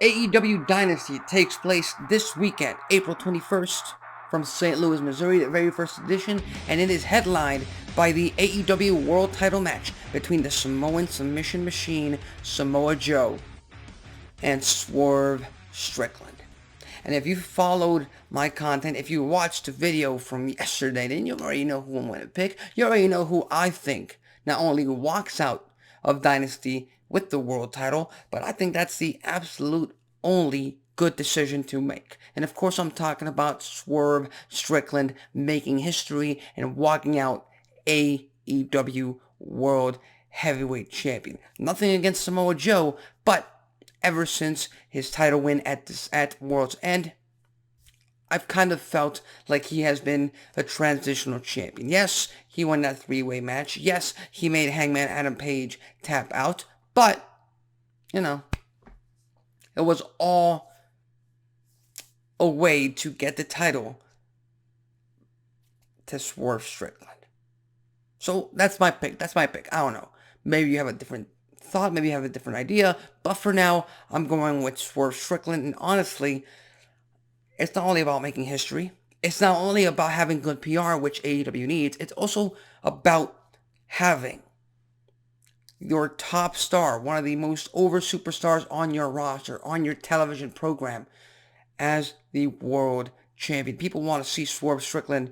AEW Dynasty takes place this weekend, April 21st, from St. Louis, Missouri, the very first edition, and it is headlined by the AEW World Title match between the Samoan submission machine Samoa Joe and Swerve Strickland. And if you followed my content, if you watched the video from yesterday, then you already know who I'm going to pick. You already know who I think not only walks out of Dynasty with the world title, but I think that's the absolute only good decision to make. And of course, I'm talking about Swerve Strickland making history and walking out AEW World Heavyweight Champion. Nothing against Samoa Joe, but ever since his title win at World's End, I've kind of felt like he has been a transitional champion. Yes, he won that three-way match. Yes, he made Hangman Adam Page tap out. But, it was all a way to get the title to Swerve Strickland. So that's my pick. I don't know. Maybe you have a different thought. Maybe you have a different idea. But for now, I'm going with Swerve Strickland. And honestly, it's not only about making history. It's not only about having good PR, which AEW needs. It's also about having your top star, one of the most over superstars on your roster, on your television program, as the world champion. People want to see Swerve Strickland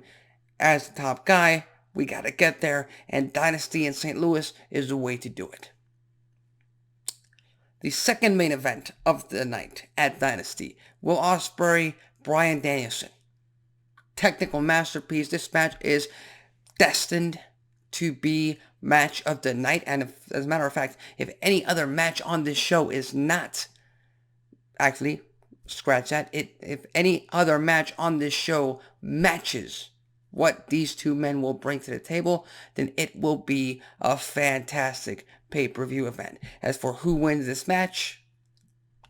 as the top guy. We got to get there, and Dynasty in St. Louis is the way to do it. The second main event of the night at Dynasty, Will Ospreay, Bryan Danielson. Technical masterpiece. This match is destined to be match of the night, and if, as a matter of fact, if any other match on this show is not, actually, scratch that, if any other match on this show matches what these two men will bring to the table, then it will be a fantastic pay-per-view event. As for who wins this match,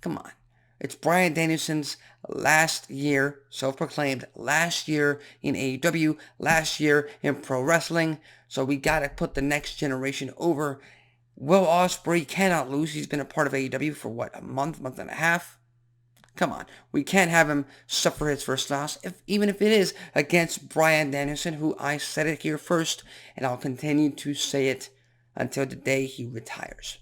come on. It's Bryan Danielson's last year, self-proclaimed last year in AEW, last year in pro wrestling. So we gotta put the next generation over. Will Ospreay cannot lose. He's been a part of AEW for what, a month and a half? Come on, we can't have him suffer his first loss, even if it is against Bryan Danielson, who I said it here first, and I'll continue to say it until the day he retires.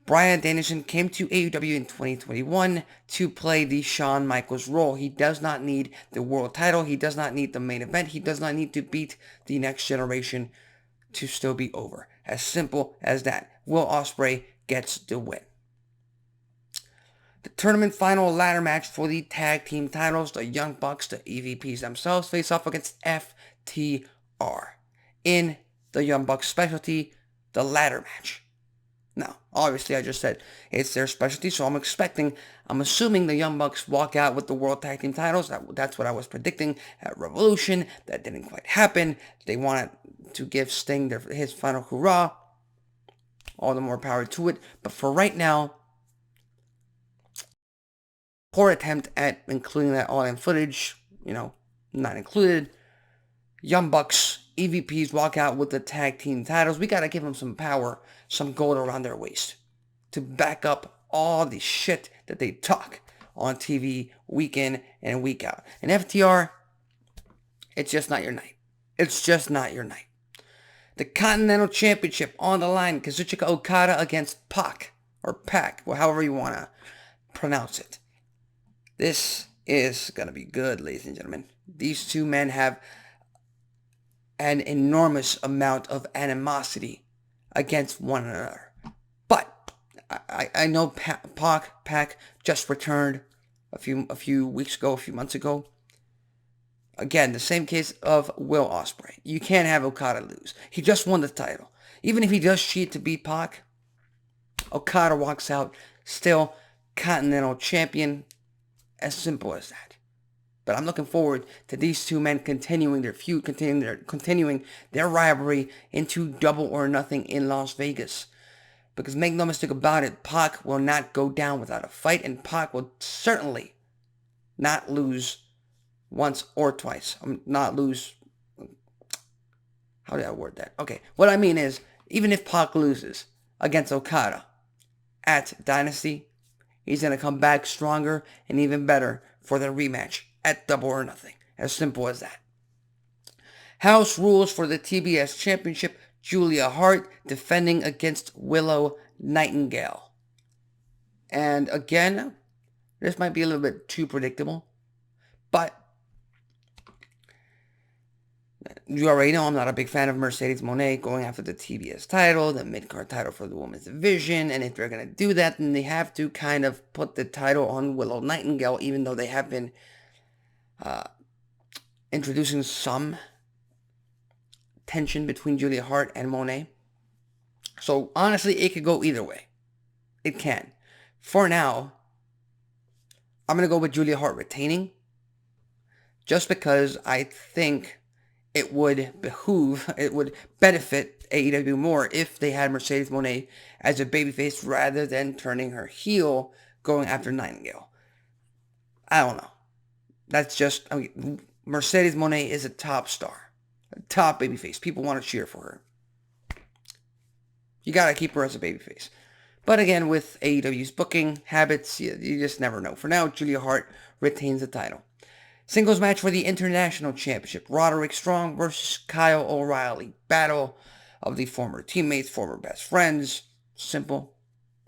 Bryan Danielson came to AEW in 2021 to play the Shawn Michaels role. He does not need the world title. He does not need the main event. He does not need to beat the next generation to still be over. As simple as that. Will Ospreay gets the win. The tournament final ladder match for the tag team titles, the Young Bucks, the EVPs themselves, face off against FTR. In the Young Bucks specialty, the ladder match. Now, obviously I just said it's their specialty, so I'm assuming the Young Bucks walk out with the World Tag Team titles. That's what I was predicting at Revolution. That didn't quite happen. They wanted to give Sting his final hurrah. All the more power to it. But for right now, poor attempt at including that all-in footage, not included. Young Bucks, EVPs walk out with the tag team titles. We gotta give them some power, some gold around their waist to back up all the shit that they talk on TV week in and week out. And FTR, it's just not your night. It's just not your night. The Continental Championship on the line, Kazuchika Okada against Pac, or Pac, or however you want to pronounce it. This is going to be good, ladies and gentlemen. These two men have an enormous amount of animosity against one another. But I know Pac just returned a few weeks ago, a few months ago. Again, the same case of Will Ospreay. You can't have Okada lose. He just won the title. Even if he does cheat to beat Pac, Okada walks out still Continental Champion. As simple as that. But I'm looking forward to these two men continuing their feud, continuing their rivalry into Double or Nothing in Las Vegas. Because make no mistake about it, Pac will not go down without a fight, and Pac will certainly not lose once or twice. Not lose. How did I word that? Okay, what I mean is, even if Pac loses against Okada at Dynasty, he's going to come back stronger and even better for the rematch at Double or Nothing. As simple as that. House rules for the TBS Championship. Julia Hart defending against Willow Nightingale. And again, this might be a little bit too predictable, but you already know I'm not a big fan of Mercedes Moné going after the TBS title, the mid-card title for the women's division, and if they're going to do that, then they have to kind of put the title on Willow Nightingale, even though they have been introducing some tension between Julia Hart and Moné. So honestly, it could go either way. It can. For now, I'm going to go with Julia Hart retaining, just because I think it would benefit AEW more if they had Mercedes Moné as a babyface rather than turning her heel going after Nightingale. I don't know. That's just, Mercedes Moné is a top star, a top babyface. People want to cheer for her. You got to keep her as a babyface. But again, with AEW's booking habits, you just never know. For now, Julia Hart retains the title. Singles match for the International Championship. Roderick Strong versus Kyle O'Reilly. Battle of the former teammates, former best friends. Simple,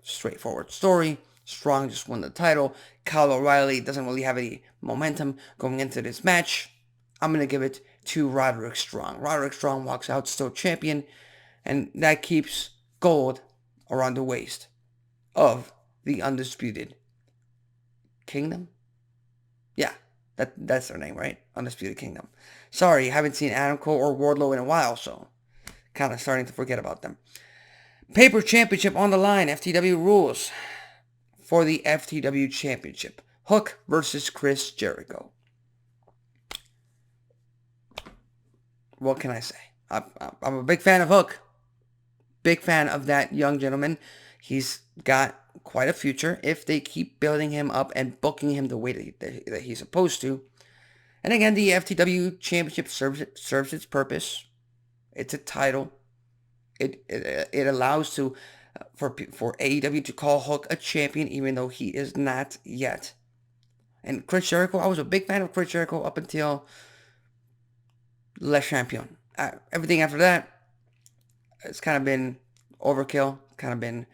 straightforward story. Strong just won the title. Kyle O'Reilly doesn't really have any momentum going into this match. I'm going to give it to Roderick Strong. Roderick Strong walks out still champion, and that keeps gold around the waist of the Undisputed Kingdom? Yeah, that's their name, right? Undisputed Kingdom. Sorry, haven't seen Adam Cole or Wardlow in a while, so kind of starting to forget about them. Paper Championship on the line. FTW rules for the FTW Championship. Hook versus Chris Jericho. What can I say? I'm a big fan of Hook. Big fan of that young gentleman. He's got quite a future if they keep building him up and booking him the way that he's supposed to. And again, the FTW Championship serves its purpose. It's a title. It allows for AEW to call Hook a champion, even though he is not yet. And Chris Jericho, I was a big fan of Chris Jericho up until Le Champion. Everything after that, it's kind of been overkill, kind of been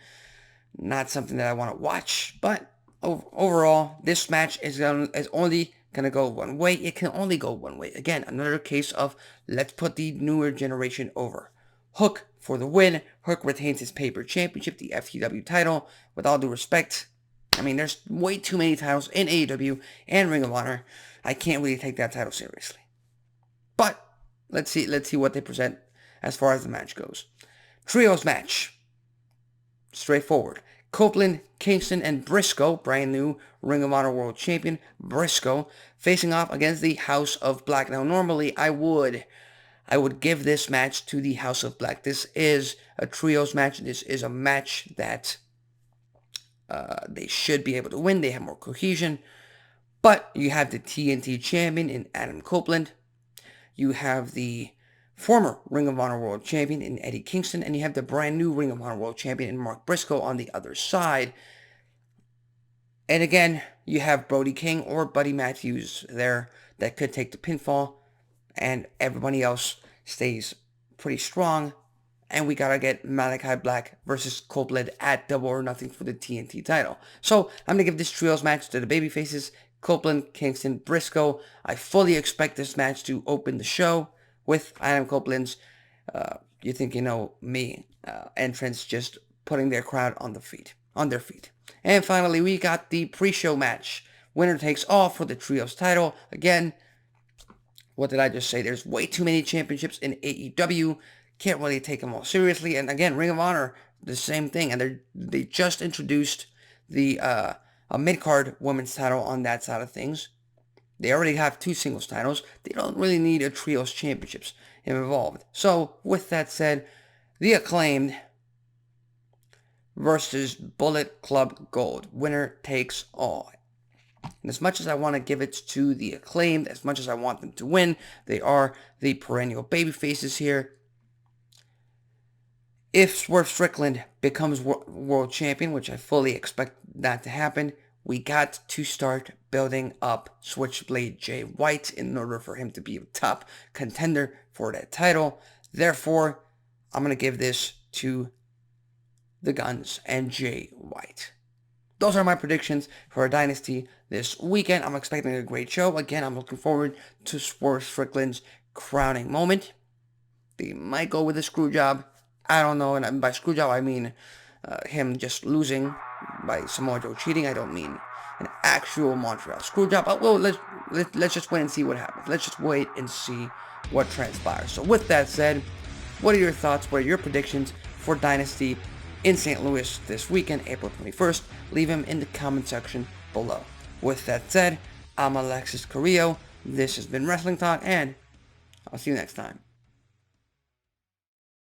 not something that I want to watch. But overall, this match is only going to go one way. It can only go one way. Again, another case of let's put the newer generation over. Hook for the win. Hook retains his paper championship, the FTW title. With all due respect, there's way too many titles in AEW and Ring of Honor. I can't really take that title seriously. But let's see what they present as far as the match goes. Trios match. Straightforward. Copeland, Kingston, and Briscoe, brand new Ring of Honor World Champion, Briscoe, facing off against the House of Black. Now, normally I would give this match to the House of Black. This is a trios match. This is a match that they should be able to win. They have more cohesion. But you have the TNT champion in Adam Copeland. You have the former Ring of Honor World Champion in Eddie Kingston, and you have the brand new Ring of Honor World Champion in Mark Briscoe on the other side. And again, you have Brody King or Buddy Matthews there that could take the pinfall, and everybody else stays pretty strong. And we gotta get Malachi Black versus Copeland at Double or Nothing for the TNT title. So I'm gonna give this trios match to the babyfaces, Copeland, Kingston, Briscoe. I fully expect this match to open the show with Adam Copeland's, you think you know me, entrance, just putting their crowd on their feet. And finally, we got the pre-show match. Winner takes all for the trios title. Again, what did I just say? There's way too many championships in AEW. Can't really take them all seriously. And again, Ring of Honor, the same thing. And they just introduced the a mid-card women's title on that side of things. They already have 2 singles titles. They don't really need a trios championships involved. So, with that said, the Acclaimed versus Bullet Club Gold. Winner takes all. And as much as I want to give it to the Acclaimed, as much as I want them to win, they are the perennial baby faces here. If Swerve Strickland becomes world champion, which I fully expect that to happen, we got to start building up Switchblade Jay White in order for him to be a top contender for that title. Therefore, I'm going to give this to the Guns and Jay White. Those are my predictions for Dynasty this weekend. I'm expecting a great show. Again, I'm looking forward to Swerve Strickland's crowning moment. They might go with a screw job. I don't know, and by screw job I mean him just losing by Samoa Joe cheating. I don't mean an actual Montreal screw job. Well, let's just wait and see what happens. Let's just wait and see what transpires. So with that said, what are your thoughts? What are your predictions for Dynasty in St. Louis this weekend, April 21st? Leave them in the comment section below. With that said, I'm Alexis Carrillo. This has been Wrestling Talk, and I'll see you next time.